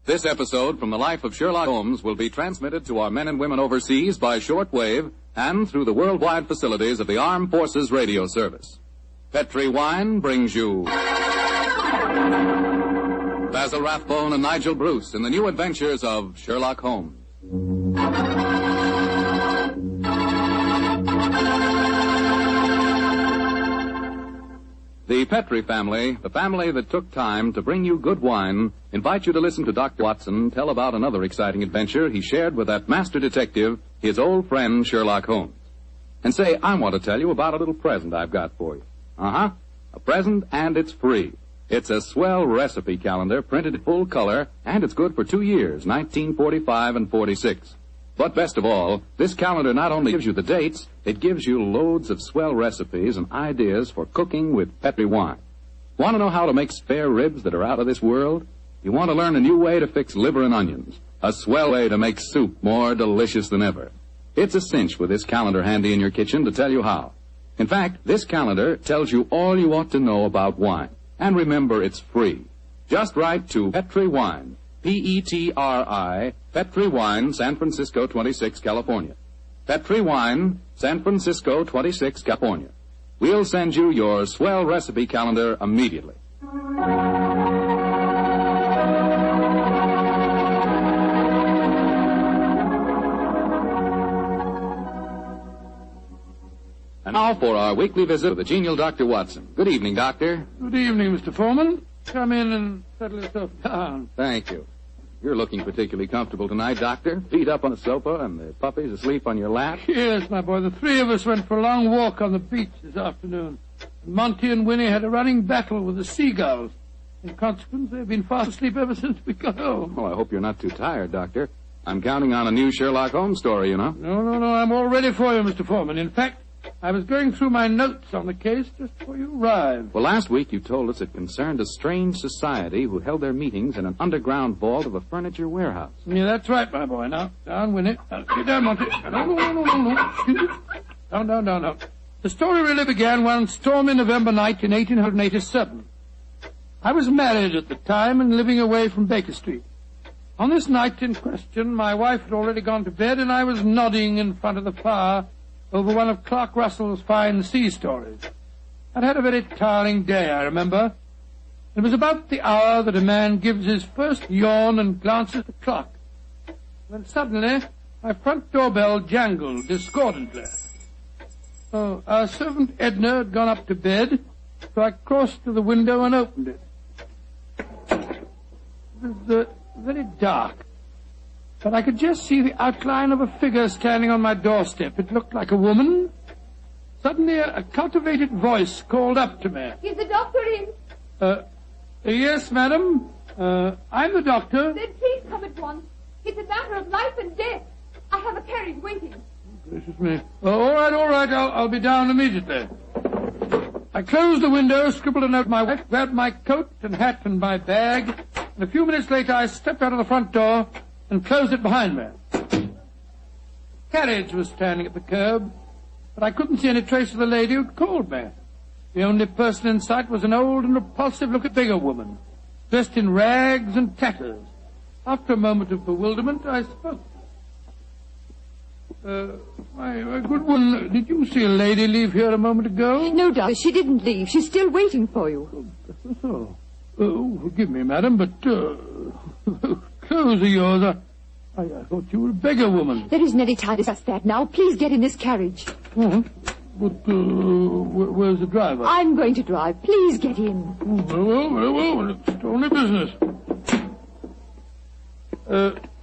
This episode from the life of Sherlock Holmes will be transmitted to our men and women overseas by shortwave and through the worldwide facilities of the Armed Forces Radio Service. Petri Wine brings you Basil Rathbone and Nigel Bruce in the new adventures of Sherlock Holmes. The Petri family, the family that took time to bring you good wine, invite you to listen to Dr. Watson tell about another exciting adventure he shared with that master detective, his old friend Sherlock Holmes. And say, I want to tell you about a little present I've got for you. A present, and it's free. It's a swell recipe calendar printed in full color, and it's good for 2 years, 1945 and 46. But best of all, this calendar not only gives you the dates, it gives you loads of swell recipes and ideas for cooking with Petri wine. Want to know how to make spare ribs that are out of this world? You want to learn a new way to fix liver and onions, a swell way to make soup more delicious than ever. It's a cinch with this calendar handy in your kitchen to tell you how. In fact, this calendar tells you all you ought to know about wine. And remember, it's free. Just write to Petri Wine, P-E-T-R-I, Petri Wine, San Francisco 26, California. Petri Wine, San Francisco 26, California. We'll send you your swell recipe calendar immediately. And now for our weekly visit to the genial Dr. Watson. Good evening, Doctor. Good evening, Mr. Foreman. Come in and settle yourself down. Thank you. You're looking particularly comfortable tonight, Doctor. Feet up on the sofa and the puppies asleep on your lap. Yes, my boy. The three of us went for a long walk on the beach this afternoon. Monty and Winnie had a running battle with the seagulls. In consequence, they've been fast asleep ever since we got home. Well, I hope you're not too tired, Doctor. I'm counting on a new Sherlock Holmes story, you know. No. I'm all ready for you, Mr. Foreman. In fact, I was going through my notes on the case just before you arrived. Well, last week you told us it concerned a strange society who held their meetings in an underground vault of a furniture warehouse. Yeah, that's right, my boy. Now, down, Winnie. Sit down, Monty. No. Down. The story really began one stormy November night in 1887. I was married at the time and living away from Baker Street. On this night in question, my wife had already gone to bed, and I was nodding in front of the fire over one of Clark Russell's fine sea stories. I'd had a very tiring day, I remember. It was about the hour that a man gives his first yawn and glances at the clock, when suddenly my front doorbell jangled discordantly. Oh, our servant Edna had gone up to bed, so I crossed to the window and opened it. It was very dark, but I could just see the outline of a figure standing on my doorstep. It looked like a woman. Suddenly, a cultivated voice called up to me. Is the doctor in? Yes, madam. I'm the doctor. Then please come at once. It's a matter of life and death. I have a carriage waiting. Gracious me. All right. I'll be down immediately. I closed the window, scribbled a note to my wife, grabbed my coat and hat and my bag, and a few minutes later I stepped out of the front door and closed it behind me. The carriage was standing at the curb, but I couldn't see any trace of the lady who'd called me. The only person in sight was an old and repulsive-looking beggar woman, dressed in rags and tatters. After a moment of bewilderment, I spoke. My good woman, did you see a lady leave here a moment ago? No, doctor, she didn't leave. She's still waiting for you. Forgive me, madam, but clothes of yours, I thought you were a beggar woman. There isn't any time to discuss that now. Please get in this carriage. But where's the driver? I'm going to drive. Please get in. Very well. It's only business.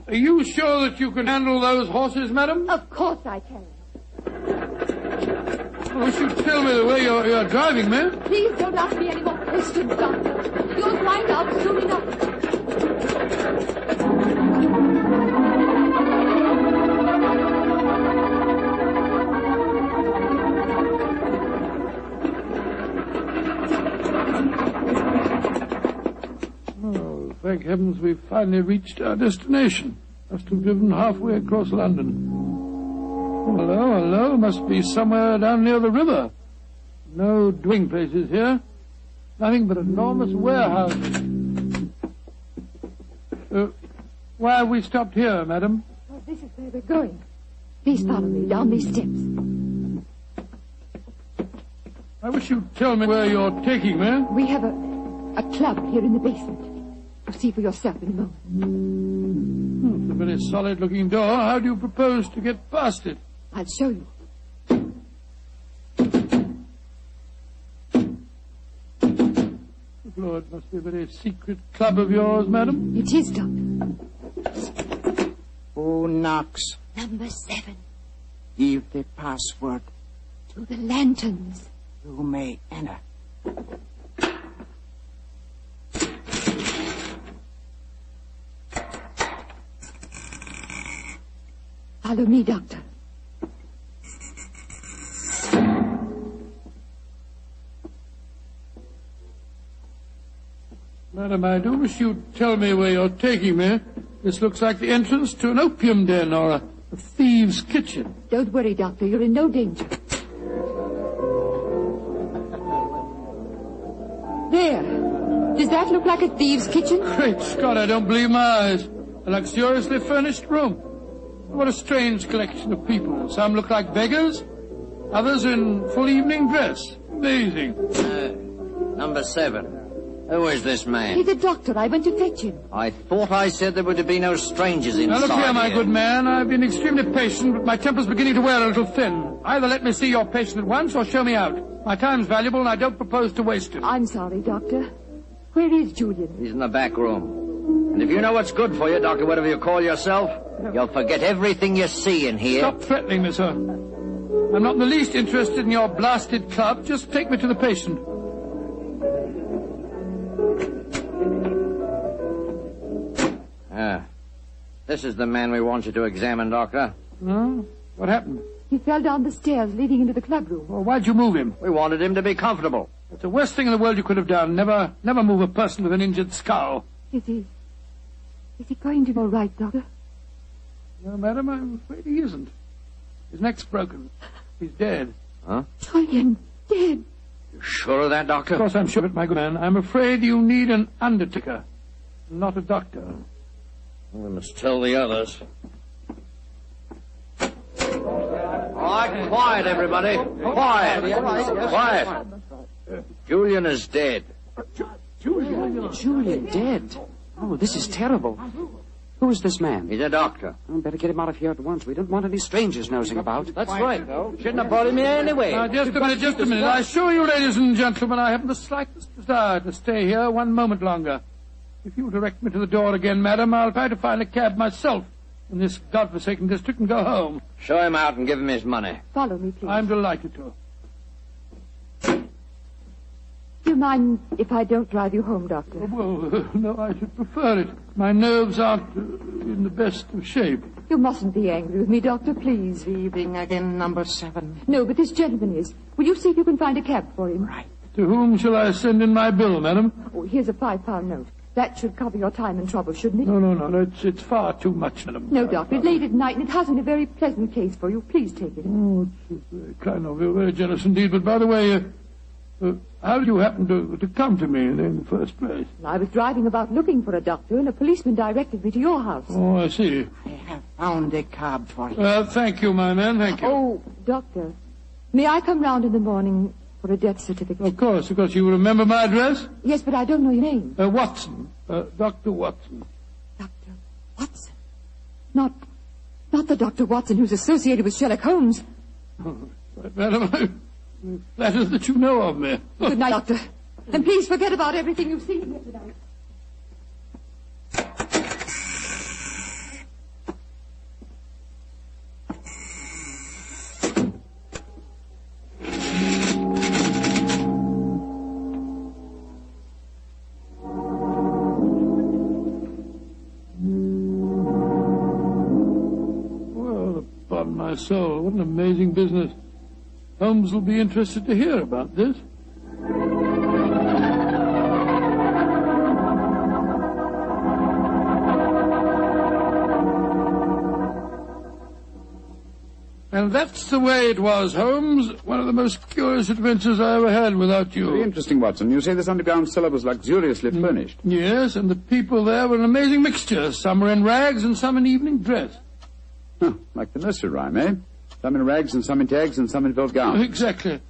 Are you sure that you can handle those horses, madam? Of course I can. You should tell me the way you're driving, ma'am. Please don't ask me any more questions, doctor. You'll find out soon enough. Oh, thank heavens we've finally reached our destination. Must have driven halfway across London. Hello. Must be somewhere down near the river. No dwelling places here. Nothing but enormous warehouses. Why have we stopped here, madam? Well, this is where we're going. Please follow me down these steps. I wish you'd tell me where you're taking me. We have a club here in the basement. You'll see for yourself in a moment. It's a very solid-looking door. How do you propose to get past it? I'll show you. Good Lord, it must be a very secret club of yours, madam. It is, Doctor. Who knocks? Number 7. Give the password. To the lanterns. You may enter. Follow me, Doctor. Madam, I do wish you'd tell me where you're taking me. This looks like the entrance to an opium den or a thieves' kitchen. Don't worry, Doctor. You're in no danger. There. Does that look like a thieves' kitchen? Great Scott, I don't believe my eyes. A luxuriously furnished room. What a strange collection of people. Some look like beggars, others in full evening dress. Amazing. Number 7. Who is this man? He's a doctor. I went to fetch him. I thought I said there were to be no strangers inside. Now look here, my good man. I've been extremely patient, but my temper's beginning to wear a little thin. Either let me see your patient at once or show me out. My time's valuable and I don't propose to waste it. I'm sorry, Doctor. Where is Julian? He's in the back room. And if you know what's good for you, Doctor, whatever you call yourself, you'll forget everything you see in here. Stop threatening me, sir. I'm not in the least interested in your blasted club. Just take me to the patient. This is the man we want you to examine, Doctor. Huh? What happened? He fell down the stairs leading into the club room. Well, why'd you move him? We wanted him to be comfortable. It's the worst thing in the world you could have done. Never move a person with an injured skull. Is he going to be all right, Doctor? No, madam, I'm afraid he isn't. His neck's broken. He's dead. Huh? Julian, dead. You sure of that, Doctor? Of course I'm sure of it, my good man. I'm afraid you need an undertaker, not a doctor. We must tell the others. All right, quiet, everybody. Quiet. Julian is dead. Julian dead? Oh, this is terrible. Who is this man? He's a doctor. Oh, better get him out of here at once. We don't want any strangers nosing about. That's right, though. Shouldn't have brought him here anyway. Now, just a minute. I assure you, ladies and gentlemen, I haven't the slightest desire to stay here one moment longer. If you'll direct me to the door again, madam, I'll try to find a cab myself in this godforsaken district and go home. Show him out and give him his money. Follow me, please. I'm delighted to. Do you mind if I don't drive you home, Doctor? Well, no, I should prefer it. My nerves aren't in the best of shape. You mustn't be angry with me, Doctor, please. Leaving again, number 7. No, but this gentleman is. Will you see if you can find a cab for him? Right. To whom shall I send in my bill, madam? Oh, here's a £5 note. That should cover your time and trouble, shouldn't it? No, it's far too much, madam. No, Doctor, it's late at night and it hasn't a very pleasant case for you. Please take it. Oh, it's very kind of you, very generous indeed. But by the way, how did you happen to come to me in the first place? I was driving about looking for a doctor and a policeman directed me to your house. Oh, I see. I have found a cab for you. Thank you, my man, thank you. Oh, Doctor, may I come round in the morning for a death certificate? Of course. You remember my address? Yes, but I don't know your name. Watson. Dr. Watson. Dr. Watson? Not the Dr. Watson who's associated with Sherlock Holmes. Oh, right, madam, I'm flattered that you know of me. Good night, Doctor. And please forget about everything you've seen here tonight. My soul, what an amazing business. Holmes will be interested to hear about this. And that's the way it was, Holmes. One of the most curious adventures I ever had without you. Very interesting, Watson. You say this underground cellar was luxuriously furnished. Yes, and the people there were an amazing mixture. Some were in rags and some in evening dress. Huh, like the nursery rhyme, eh? Some in rags and some in tags and some in felt gowns. Exactly.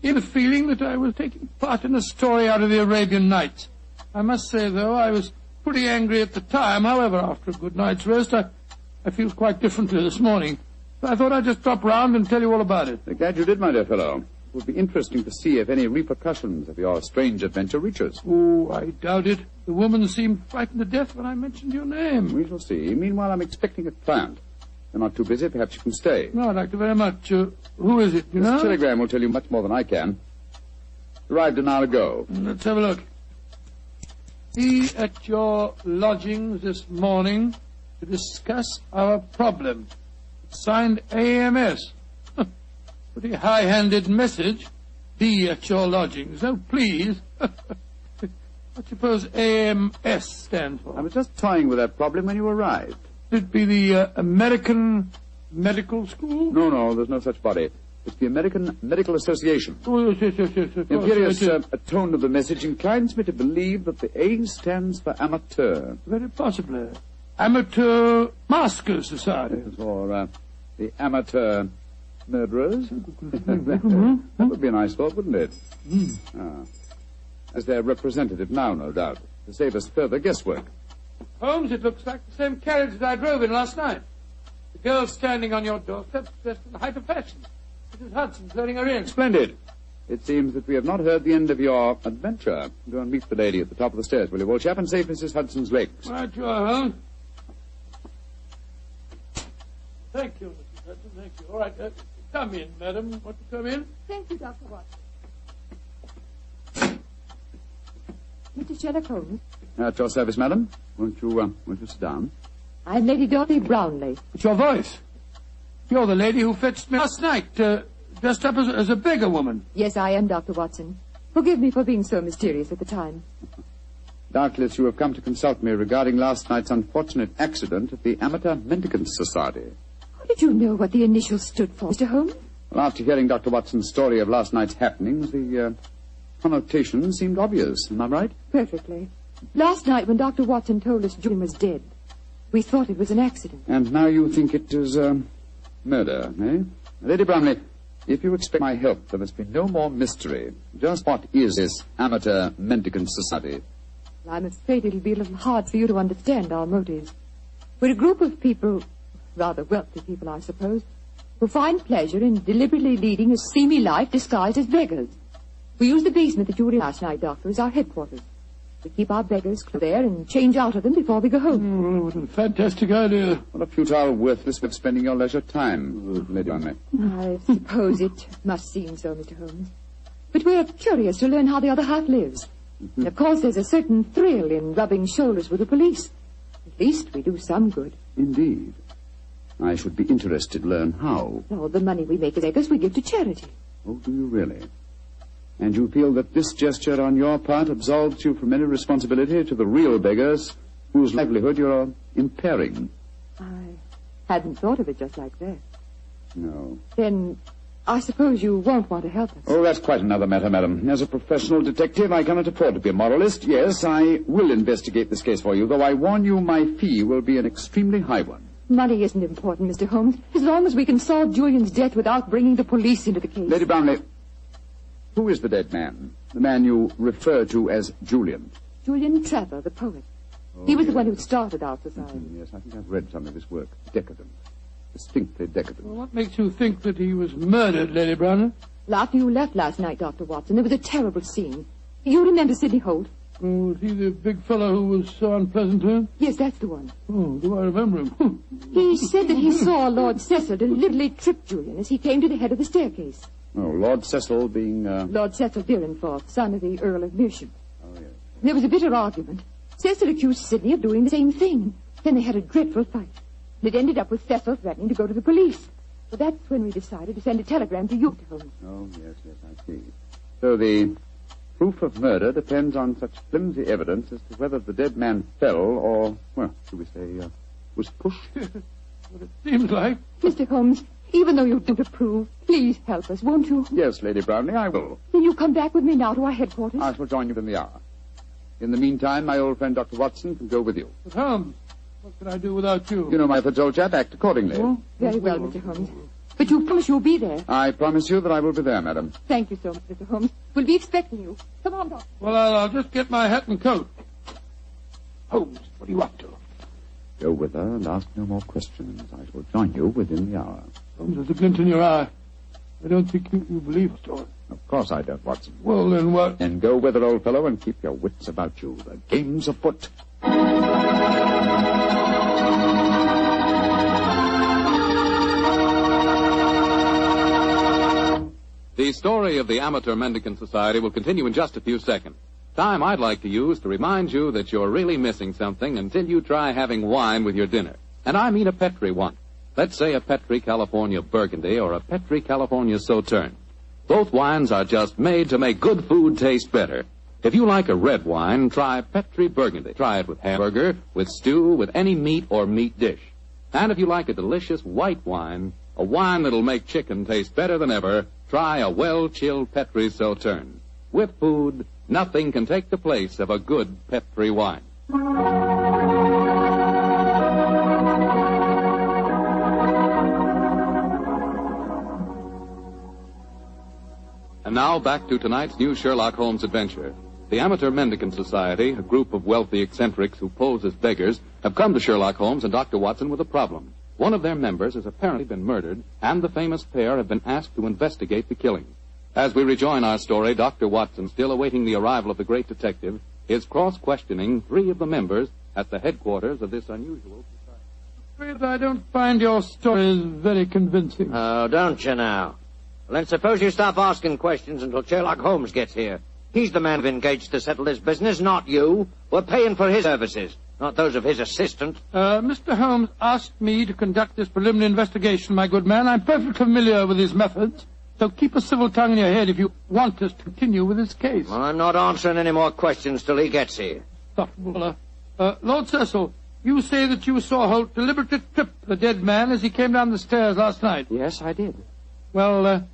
You had a feeling that I was taking part in a story out of the Arabian Nights. I must say, though, I was pretty angry at the time. However, after a good night's rest, I feel quite differently this morning. I thought I'd just drop round and tell you all about it. Glad you did, my dear fellow. It would be interesting to see if any repercussions of your strange adventure reach us. Oh, I doubt it. The woman seemed frightened to death when I mentioned your name. We shall see. Meanwhile, I'm expecting a client. You're not too busy. Perhaps you can stay. No, I'd like to very much. Who is it, you know? This telegram will tell you much more than I can. Arrived an hour ago. Let's have a look. Be at your lodgings this morning to discuss our problem. Signed AMS. Pretty high-handed message. Be at your lodgings. Oh, please. What do you suppose AMS stands for? I was just toying with that problem when you arrived. Could it be the American Medical School? No, there's no such body. It's the American Medical Association. Oh, yes. The imperious tone of the message inclines me to believe that the A stands for amateur. Very possibly. Amateur Masker Society. Or the amateur murderers. That would be a nice thought, wouldn't it? As their representative now, no doubt, to save us further guesswork. Holmes, it looks like the same carriage that I drove in last night. The girl standing on your doorstep dressed in the height of fashion. Mrs. Hudson's letting her in. Splendid. It seems that we have not heard the end of your adventure. Go and meet the lady at the top of the stairs, will you, old chap, and save Mrs. Hudson's legs. Right you are, Holmes. Thank you, Mrs. Hudson, thank you. All right, come in, madam. Want to come in? Thank you, Dr. Watson. Mr. Sherlock Holmes. At your service, madam. Won't you sit down? I'm Lady Dorothy Brownlee. It's your voice. You're the lady who fetched me last night, dressed up as a beggar woman. Yes, I am, Dr. Watson. Forgive me for being so mysterious at the time. Doubtless you have come to consult me regarding last night's unfortunate accident at the Amateur Mendicant Society. How did you know what the initials stood for, Mr. Holmes? Well, after hearing Dr. Watson's story of last night's happenings, the connotation seemed obvious. Am I right? Perfectly. Last night when Dr. Watson told us Julian was dead, we thought it was an accident. And now you think it is murder, eh? Lady Bromley, if you expect my help, there must be no more mystery. Just what is this Amateur Mendicant Society? I'm afraid it'll be a little hard for you to understand our motives. We're a group of people, rather wealthy people, I suppose, who find pleasure in deliberately leading a seamy life disguised as beggars. We use the basement that you were in last night, Doctor, as our headquarters. We keep our beggars there and change out of them before we go home. Oh, what a fantastic idea. What a futile, worthless way of spending your leisure time, Lady Bromley. I suppose it must seem so, Mr. Holmes. But we're curious to learn how the other half lives. And of course, there's a certain thrill in rubbing shoulders with the police. At least we do some good. Indeed. I should be interested to learn how. All the money we make as beggars we give to charity. Oh, do you really? And you feel that this gesture on your part absolves you from any responsibility to the real beggars whose livelihood you're impairing? I hadn't thought of it just like that. No. Then I suppose you won't want to help us. Oh, that's quite another matter, madam. As a professional detective, I cannot afford to be a moralist. Yes, I will investigate this case for you, though I warn you my fee will be an extremely high one. Money isn't important, Mr. Holmes, as long as we can solve Julian's death without bringing the police into the case. Lady Brownlee, who is the dead man? The man you refer to as Julian? Julian Trevor, the poet. He was the one who started our society. Yes, I think I've read some of his work. Decadent. Distinctly decadent. Well, what makes you think that he was murdered, Lady Brownlee? Well, after you left last night, Dr. Watson, there was a terrible scene. You remember Sidney Holt? Oh, was he the big fellow who was so unpleasant to him? Yes, that's the one. Oh, do I remember him? He said that he saw Lord Cecil deliberately trip Julian as he came to the head of the staircase. Oh, Lord Cecil being... Lord Cecil Dyrenforth, son of the Earl of Mersham. Oh, yes. There was a bitter argument. Cecil accused Sidney of doing the same thing. Then they had a dreadful fight. And it ended up with Cecil threatening to go to the police. So that's when we decided to send a telegram to you, Mr. Holmes. Oh, yes, I see. So the proof of murder depends on such flimsy evidence as to whether the dead man fell or, well, should we say, was pushed? What it seems like. Mr. Holmes, Even though you don't approve, please help us, won't you? Yes, Lady Brownlee, I will. Will you come back with me now to our headquarters? I shall join you in the hour. In the meantime, my old friend Dr. Watson can go with you. But Holmes, what can I do without you? You know my methods, old chap. Act accordingly. Oh? Very well, Mr. Holmes. But you promise you'll be there. I promise you that I will be there, madam. Thank you so much, Mr. Holmes. We'll be expecting you. Come on, Doctor. Well, I'll just get my hat and coat. Holmes, what are you up to? Go with her and ask no more questions. I shall join you within the hour. Holmes, there's a glint in your eye. I don't think you believe a story. Of course I don't, Watson. Well, then what? Then go with her, old fellow, and keep your wits about you. The game's afoot. The story of the Amateur Mendicant Society will continue in just a few seconds. Time I'd like to use to remind you that you're really missing something until you try having wine with your dinner. And I mean a Petri one. Let's say a Petri California Burgundy or a Petri California Sauterne. Both wines are just made to make good food taste better. If you like a red wine, try Petri Burgundy. Try it with hamburger, with stew, with any meat or meat dish. And if you like a delicious white wine, a wine that'll make chicken taste better than ever, try a well-chilled Petri Sauterne. With food, nothing can take the place of a good Petri wine. And now back to tonight's new Sherlock Holmes adventure. The Amateur Mendicant Society, a group of wealthy eccentrics who pose as beggars, have come to Sherlock Holmes and Dr. Watson with a problem. One of their members has apparently been murdered, and the famous pair have been asked to investigate the killing. As we rejoin our story, Dr. Watson, still awaiting the arrival of the great detective, is cross-questioning three of the members at the headquarters of this unusual society. I'm afraid I don't find your story very convincing. Oh, don't you now? Well, then suppose you stop asking questions until Sherlock Holmes gets here. He's the man we've engaged to settle this business, not you. We're paying for his services, not those of his assistant. Mr. Holmes asked me to conduct this preliminary investigation, my good man. I'm perfectly familiar with his methods. So keep a civil tongue in your head if you want us to continue with this case. Well, I'm not answering any more questions till he gets here. Lord Cecil, you say that you saw Holt deliberately trip the dead man as he came down the stairs last night. Yes, I did. Well,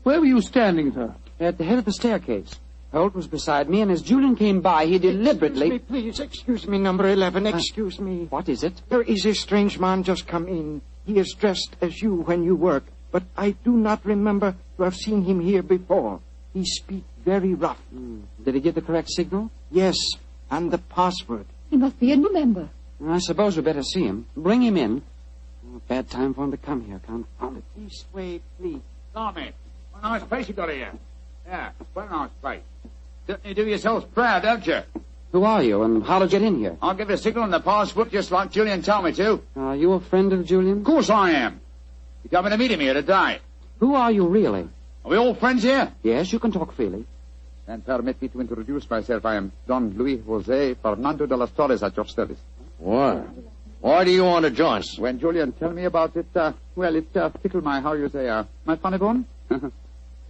where were you standing, sir? At the head of the staircase. Holt was beside me, and as Julian came by, he deliberately... Excuse me, number 11, excuse me. What is it? There is a strange man just come in. He is dressed as you when you work, but I do not remember to have seen him here before. He speaks very rough. Did he give the correct signal? Yes, and the password. He must be a new member. I suppose we better see him. Bring him in. Oh, bad time for him to come here. Confound it. This way, please. Stormy, what a nice place you got here. Yeah, what a nice place. Certainly do yourselves proud, don't you? Who are you, and how to get in here? I'll give you a signal on the password just like Julian told me to. Are you a friend of Julian? Of course I am. You coming to meet him here today. Who are you, really? Are we all friends here? Yes, you can talk freely. Then permit me to introduce myself. I am Don Luis Jose Fernando de las Torres at your service. Why? Why do you want to join us? When Julian tell me about it, it tickled my, my funny bone.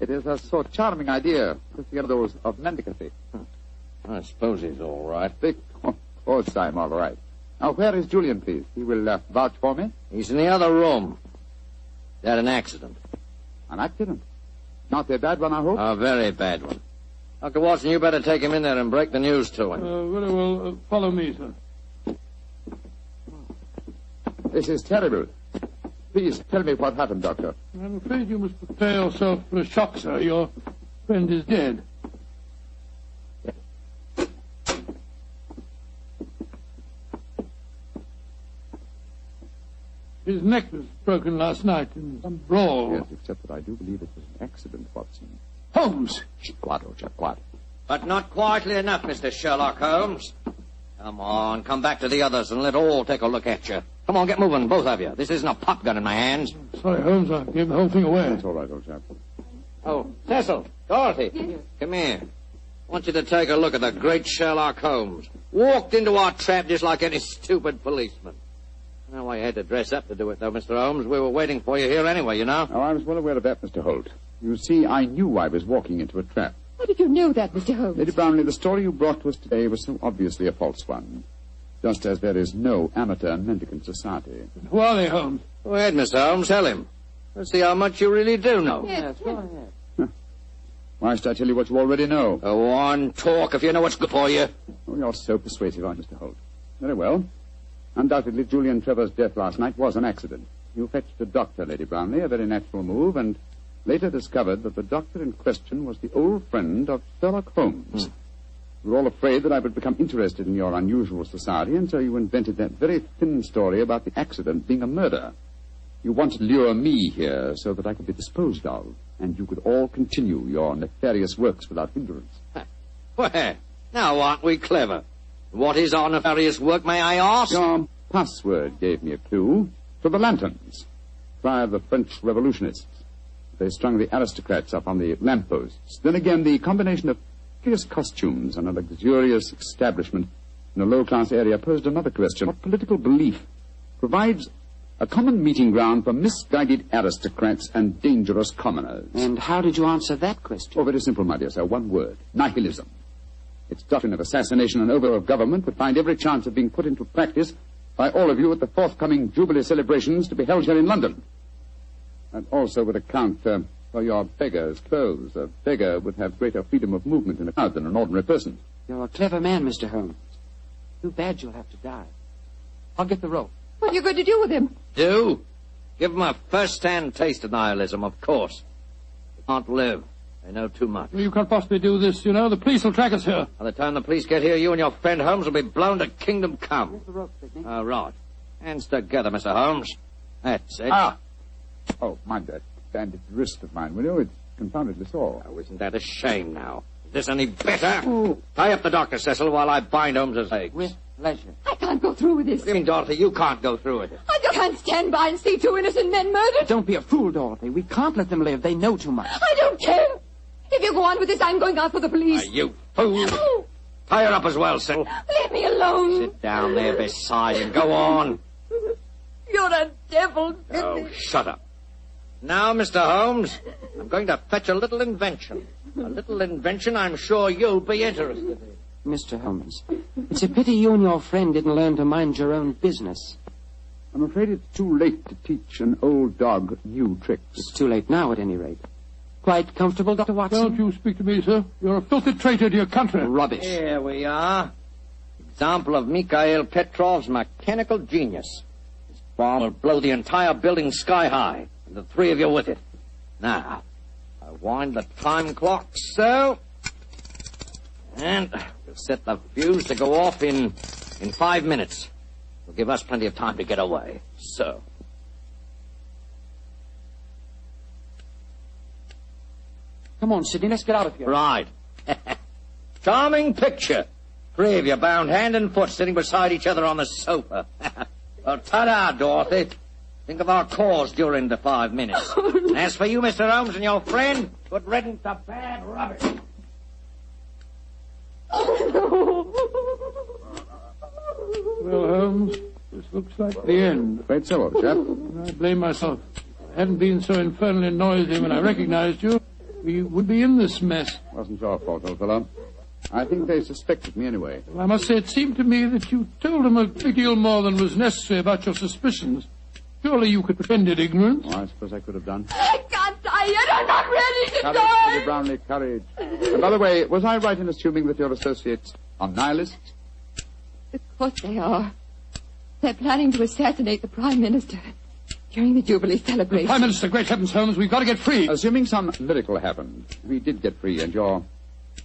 It is a so charming idea to hear those of mendicancy. I suppose he's all right. Of course I'm all right. Now, where is Julian, please? He will vouch for me. He's in the other room. He had an accident. An accident? Not a bad one, I hope? A very bad one. Dr. Watson, you better take him in there and break the news to him. Very well. Follow me, sir. This is terrible. Please tell me what happened, Doctor. I'm afraid you must prepare yourself for a shock, sir. Your friend is dead. His neck was broken last night in some brawl. Yes, except that I do believe it was an accident, Watson. Holmes! Quiet, old chap, quiet. But not quietly enough, Mr. Sherlock Holmes. Come on, come back to the others and let all take a look at you. Come on, get moving, both of you. This isn't a pop gun in my hands. Sorry, Holmes, I gave the whole thing away. That's all right, old chap. Oh, Cecil, Dorothy, come here. I want you to take a look at the great Sherlock Holmes. Walked into our trap just like any stupid policeman. No, I had to dress up to do it, though, Mr. Holmes. We were waiting for you here anyway, you know. Oh, I was well aware of that, Mr. Holt. You see, I knew I was walking into a trap. How did you know that, Mr. Holmes? Lady Brownlee, the story you brought to us today was so obviously a false one. Just as there is no amateur mendicant society. Who are they, Holmes? Go ahead, Mr. Holmes, tell him. Let's see how much you really do know. Yes, go ahead. Why should I tell you what you already know? Go on, talk if you know what's good for you. Oh, you're so persuasive, aren't you, Mr. Holt? Very well. Undoubtedly, Julian Trevor's death last night was an accident. You fetched a doctor, Lady Brownlee, a very natural move, and later discovered that the doctor in question was the old friend of Sherlock Holmes. You were all afraid that I would become interested in your unusual society, and so you invented that very thin story about the accident being a murder. You wanted to lure me here so that I could be disposed of, and you could all continue your nefarious works without hindrance. Well, now aren't we clever? What is our nefarious work, may I ask? Your password gave me a clue to the lanterns. Cry of the French revolutionists. They strung the aristocrats up on the lampposts. Then again, the combination of curious costumes and a luxurious establishment in a low-class area posed another question. What political belief provides a common meeting ground for misguided aristocrats and dangerous commoners? And how did you answer that question? Oh, very simple, my dear sir. One word. Nihilism. Its doctrine of assassination and overthrow of government would find every chance of being put into practice by all of you at the forthcoming Jubilee celebrations to be held here in London. And also would account for your beggar's clothes. A beggar would have greater freedom of movement in a crowd than an ordinary person. You're a clever man, Mr. Holmes. Too bad you'll have to die. I'll get the rope. What are you going to do with him? Do? Give him a first-hand taste of nihilism, of course. They can't live. They know too much. You can't possibly do this, you know. The police will track us here. By the time the police get here, you and your friend Holmes will be blown to kingdom come. Here's the rope, Sidney. Right. Hands together, Mr. Holmes. That's it. Oh, mind that bandaged wrist of mine, will you? It's confoundedly sore. Oh, isn't that a shame now? Is this any better? Tie up the doctor, Cecil, while I bind Holmes's legs. With pleasure. I can't go through with this. You mean, Dorothy, you can't go through with it? I just can't stand by and see two innocent men murdered. Don't be a fool, Dorothy. We can't let them live. They know too much. I don't care. If you go on with this, I'm going out for the police. You fool. Tie her up as well, Cecil. Leave me alone. Sit down there beside him. Go on. You're a devil, Sidney. Oh, shut up. Now, Mr. Holmes, I'm going to fetch a little invention. A little invention I'm sure you'll be interested in. Mr. Holmes, it's a pity you and your friend didn't learn to mind your own business. I'm afraid it's too late to teach an old dog new tricks. It's too late now, at any rate. Quite comfortable, Dr. Watson? Don't you speak to me, sir. You're a filthy traitor to your country. Rubbish. Here we are. Example of Mikhail Petrov's mechanical genius. This bomb will blow the entire building sky high, and the three of you with it. Now, I wind the time clock so, and we'll set the fuse to go off in 5 minutes. It'll give us plenty of time to get away. So. Come on, Sidney, let's get out of here. Right. Charming picture. Three of you bound hand and foot sitting beside each other on the sofa. Well, ta-da, Dorothy. Think of our cause during the 5 minutes. And as for you, Mr. Holmes, and your friend, good riddance to bad rubbish. Well, Holmes, this looks like the end. Afraid so, old chap. I blame myself. If I hadn't been so infernally noisy when I recognized you, we would be in this mess. Wasn't your fault, old fellow. I think they suspected me anyway. Well, I must say it seemed to me that you told them a great deal more than was necessary about your suspicions. Surely you could pretend it ignorant. Oh, I suppose I could have done. I can't die yet. I'm not ready to Courage, die. Lady Brownlee, courage. And by the way, was I right in assuming that your associates are nihilists? Of course they are. They're planning to assassinate the Prime Minister during the Jubilee celebration. Prime Minister, great heavens, Holmes, we've got to get free. Assuming some miracle happened, we did get free and your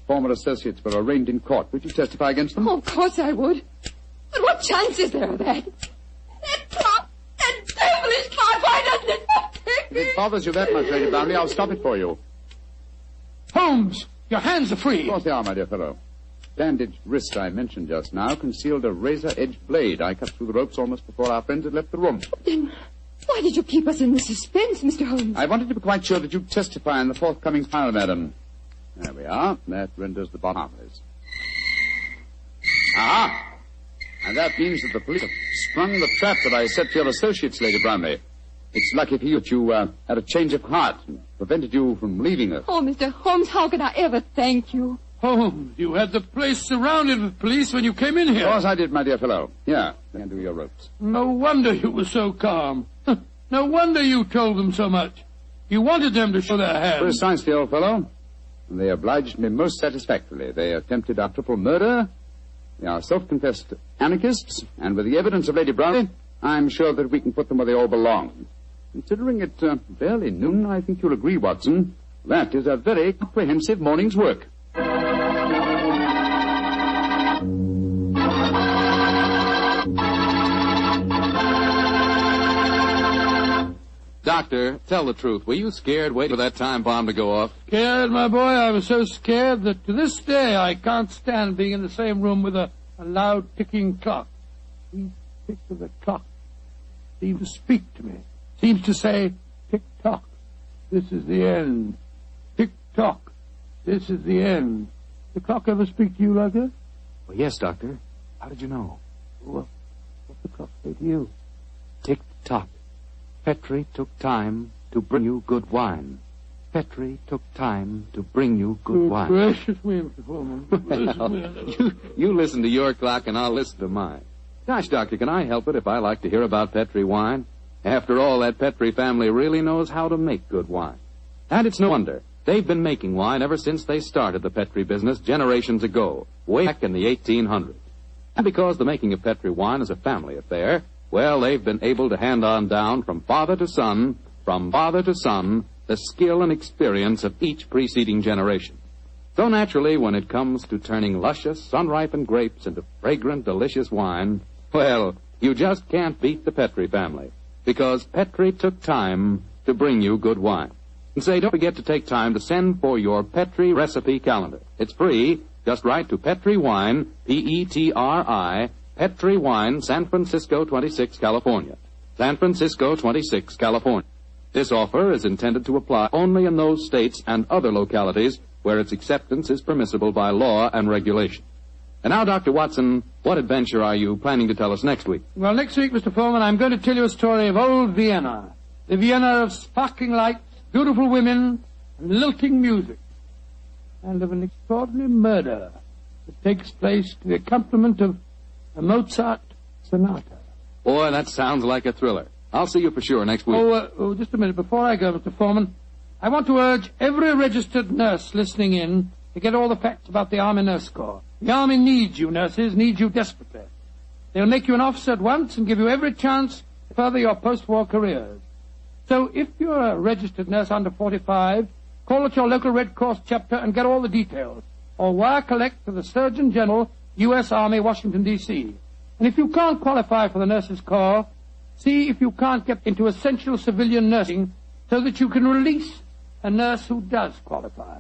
former associates were arraigned in court. Would you testify against them? Oh, of course I would. But what chance is there of that? That devilish car, why doesn't it If it bothers you that much, Lady Brownlee, I'll stop it for you. Holmes, your hands are free. Of course they are, my dear fellow. Bandaged wrist I mentioned just now concealed a razor-edged blade. I cut through the ropes almost before our friends had left the room. Then why did you keep us in the suspense, Mr. Holmes? I wanted to be quite sure that you'd testify in the forthcoming trial, madam. There we are. That renders the bottom harmless. Ah! And that means that the police have sprung the trap that I set for your associates, Lady Brownlee. It's lucky for you that you had a change of heart and prevented you from leaving us. Oh, Mr. Holmes, how can I ever thank you? Holmes, you had the place surrounded with police when you came in here. Of course I did, my dear fellow. Yeah, you can do your ropes. No wonder you were so calm. No wonder you told them so much. You wanted them to show their hands. Precisely, old fellow. And they obliged me most satisfactorily. They attempted our triple murder. They are self-confessed anarchists. And with the evidence of Lady Brownie, I'm sure that we can put them where they all belong. Considering it barely noon, I think you'll agree, Watson, that is a very comprehensive morning's work. Doctor, tell the truth. Were you scared waiting for that time bomb to go off? Scared, my boy? I was so scared that to this day I can't stand being in the same room with a loud ticking clock. Each tick of the clock seems to speak to me. Seems to say, tick-tock, this is the end. Tick-tock, this is the end. Does the clock ever speak to you like that? Well, yes, Doctor. How did you know? Well, what's the clock say to you? Tick-tock. Petri took time to bring you good wine. Petri took time to bring you good wine. Gracious me, Mr. Foreman. You listen to your clock and I'll listen to mine. Gosh, Doctor, can I help it if I like to hear about Petri wine? After all, that Petri family really knows how to make good wine. And it's no wonder. They've been making wine ever since they started the Petri business generations ago, way back in the 1800s. And because the making of Petri wine is a family affair, well, they've been able to hand on down from father to son, the skill and experience of each preceding generation. So naturally, when it comes to turning luscious, sun-ripened grapes into fragrant, delicious wine, well, you just can't beat the Petri family, because Petri took time to bring you good wine. And say, don't forget to take time to send for your Petri recipe calendar. It's free. Just write to Petri Wine, Petri, Petri Wine, San Francisco 26, California. San Francisco 26, California. This offer is intended to apply only in those states and other localities where its acceptance is permissible by law and regulation. And now, Dr. Watson, what adventure are you planning to tell us next week? Well, next week, Mr. Foreman, I'm going to tell you a story of old Vienna. The Vienna of sparkling lights, beautiful women, and lilting music. And of an extraordinary murder that takes place to the accompaniment of a Mozart sonata. Boy, that sounds like a thriller. I'll see you for sure next week. Just a minute. Before I go, Mr. Foreman, I want to urge every registered nurse listening in to get all the facts about the Army Nurse Corps. The Army needs you, nurses, needs you desperately. They'll make you an officer at once and give you every chance to further your post-war careers. So if you're a registered nurse under 45, call at your local Red Cross chapter and get all the details. Or wire collect to the Surgeon General, U.S. Army, Washington, D.C. And if you can't qualify for the Nurses Corps, see if you can't get into essential civilian nursing so that you can release a nurse who does qualify.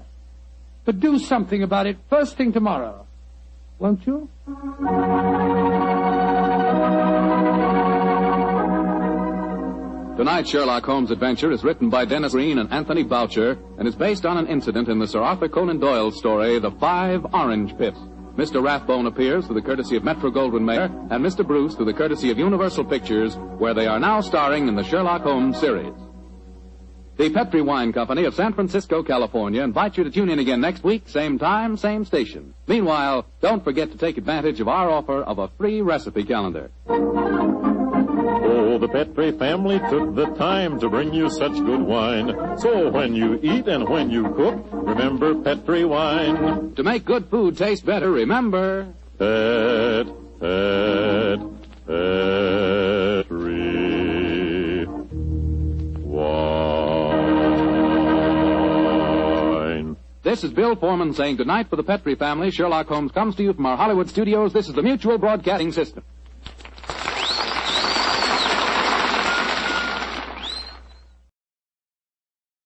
But do something about it first thing tomorrow, won't you? Tonight's Sherlock Holmes adventure is written by Dennis Green and Anthony Boucher and is based on an incident in the Sir Arthur Conan Doyle story, The 5 Orange Pips. Mr. Rathbone appears through the courtesy of Metro-Goldwyn-Mayer and Mr. Bruce through the courtesy of Universal Pictures, where they are now starring in the Sherlock Holmes series. The Petri Wine Company of San Francisco, California, invites you to tune in again next week, same time, same station. Meanwhile, don't forget to take advantage of our offer of a free recipe calendar. Oh, the Petri family took the time to bring you such good wine. So when you eat and when you cook, remember Petri wine. To make good food taste better, remember... Petri wine. This is Bill Foreman saying goodnight for the Petri family. Sherlock Holmes comes to you from our Hollywood studios. This is the Mutual Broadcasting System.